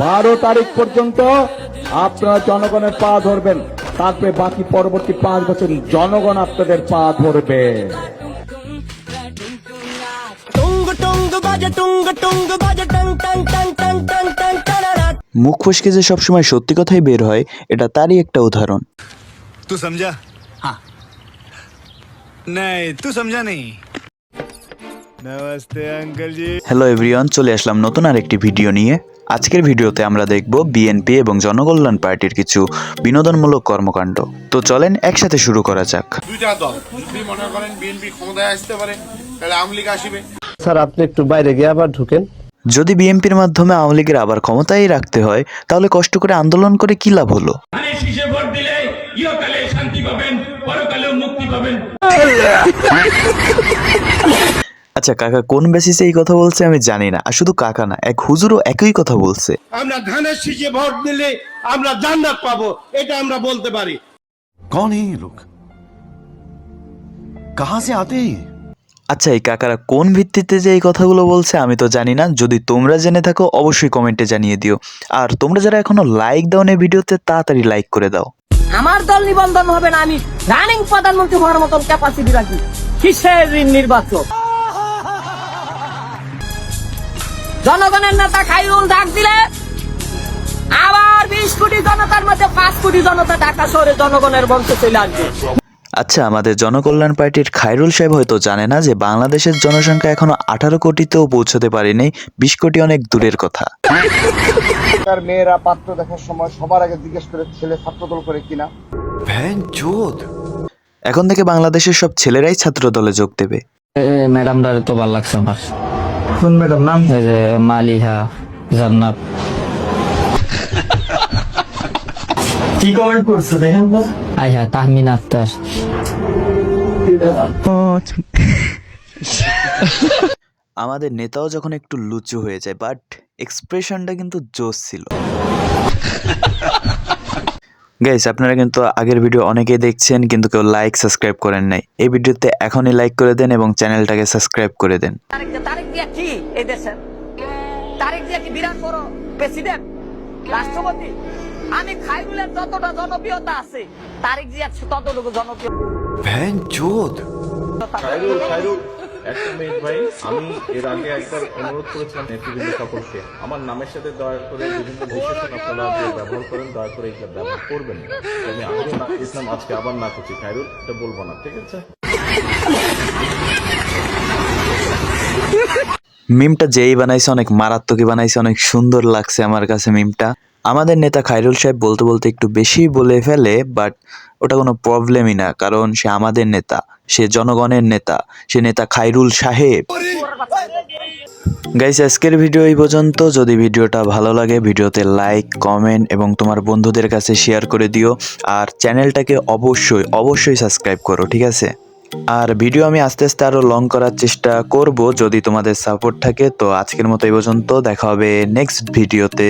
12 তারিখ পর্যন্ত আপনারা জনগণের পা ধরবেন, তারপরে বাকি পরবর্তী 5 বছর জনগণ আপনাদের পা ধরবে। মুখ ফসকে যে সবসময় সত্যি কথাই বের হয়, এটা তারই একটা উদাহরণ। तू समझा? हाँ। नहीं तू समझा नहीं। नमस्ते अंकल जी। হ্যালো এভরিওয়ান, চলে আসলাম নতুন আরেকটি ভিডিও নিয়ে। আজকের ভিডিওতে আমরা দেখব বিএনপি এবং জনকল্যাণ পার্টির কিছু বিনোদনমূলক কর্মকাণ্ড। তো চলেন একসাথে শুরু করা যাক। দুইটা দল যদি মনে করেন বিএনপি ক্ষমতায় আসতে পারে তাহলে আওয়ামী লীগ আসবে। স্যার আপনি একটু বাইরে গিয়ে আবার ঢুকেন। যদি বিএনপির মাধ্যমে আওয়ামী লীগের আবার ক্ষমতায় রাখতে হয়, তাহলে কষ্ট করে আন্দোলন করে কি লাভ হলো? আচ্ছা কাকা কোন বেসিসে এই কথা বলছে আমি জানি না, আর শুধু কাকা না, এক হুজুরও একই কথা বলছে। আমরা ধানের শীষে ভোট দিলে আমরা জান্নাত পাবো, এটা আমরা বলতে পারি। कौन है ये लोग? कहां से आते हैं? আচ্ছা এই কাকারা কোন ভিত্তিতে যে এই কথাগুলো বলছে আমি তো জানি না। যদি তোমরা জেনে থাকো অবশ্যই কমেন্টে জানিয়ে দিও। আর তোমরা যারা এখনো লাইক দাও না ভিডিওতে, তাড়াতাড়ি লাইক করে দাও। আমার দল নিবন্ধন হবে না, আমি রানিং প্রধানমন্ত্রী হওয়ার মতন ক্যাপাসিটি রাখি। কিসের নির্বাচন? জনগণের নেতা খাইরুল ডাক দিলে আবার 20 কোটি জনতার মধ্যে 5 কোটি জনতা ঢাকা শহরে জনগণের মঞ্চে চলে আসবে। আচ্ছা আমাদের জনকল্যাণ পার্টির খায়রুল সাহেব হয়তো জানে না যে বাংলাদেশের জনসংখ্যা এখনো 18 কোটিতেও পৌঁছতে পারেনি, 20 কোটি অনেক দূরের কথা। তার মেয়েরা পাত্র দেখার সময় সবার আগে জিজ্ঞেস করে ছেলে ছাত্রদল করে কিনা। भैंचोद। এখন থেকে বাংলাদেশের সব ছেলেরাই ছাত্র দলে যোগ দেবে। ম্যাডামটার তো ভালো লাগছে আমার। কোন ম্যাডাম নাম? এই যে মালিহা জান্নাত। কি কমেন্ট করছো দেখেন তো? আইহা তাহমিন আক্তার। আমাদের নেতাও যখন একটু লুচু হয়ে যায়, বাট এক্সপ্রেশনটা কিন্তু জোশ ছিল। গাইস আপনারা কিন্তু আগের ভিডিও অনেকেই দেখছেন কিন্তু কেউ লাইক সাবস্ক্রাইব করেন নাই। এই ভিডিওতে এখনই লাইক করে দেন এবং চ্যানেলটাকে সাবস্ক্রাইব করে দেন। তারেক জিয়া কি এই দেশের? তারেক জিয়া কি বিরাট বড় প্রেসিডেন্ট, রাষ্ট্রপতি? আমি খাইরুলের যতটা জনপ্রিয়তা আছে তারেক জিয়ার ততটুকু জনপ্রিয়। भैंचोद। একটা মিনিট ভাই, আমি এর আগে একবার অনুরোধ করেছিলাম নেতৃবৃন্দ সকলকে আমার নামের সাথে দয়া করে বিভিন্ন বিশেষণ আপনারা যে ব্যবহার করেন দয়া করে এগুলো ব্যবহার করবেন না। আমি আগেও না করেছিলাম, আজকে আবার না করছি। খায়রুল এটা বলবো না, ঠিক আছে? মিমটা যেই বানাইছে অনেক মারাত্মকই বানাইছে, অনেক সুন্দর লাগছে আমার কাছে মিমটা। আমাদের নেতা খায়রুল সাহেব বলতে বলতে একটু বেশি বলে ফেলে, বাট ওটা কোনো প্রবলেমই না, কারণ সে আমাদের নেতা, সে জনগণের নেতা, সে নেতা খায়রুল সাহেব। গাইস আজকের ভিডিও এই পর্যন্ত। যদি ভিডিওটা ভালো লাগে ভিডিওতে লাইক কমেন্ট এবং তোমার বন্ধুদের কাছে শেয়ার করে দিও। আর চ্যানেলটাকে অবশ্যই অবশ্যই সাবস্ক্রাইব করো, ঠিক আছে? আর ভিডিও আমি আস্তে আস্তে আরো লং করার চেষ্টা করব যদি তোমাদের সাপোর্ট থাকে। তো আজকের মতো এই পর্যন্ত, দেখা হবে নেক্সট ভিডিওতে।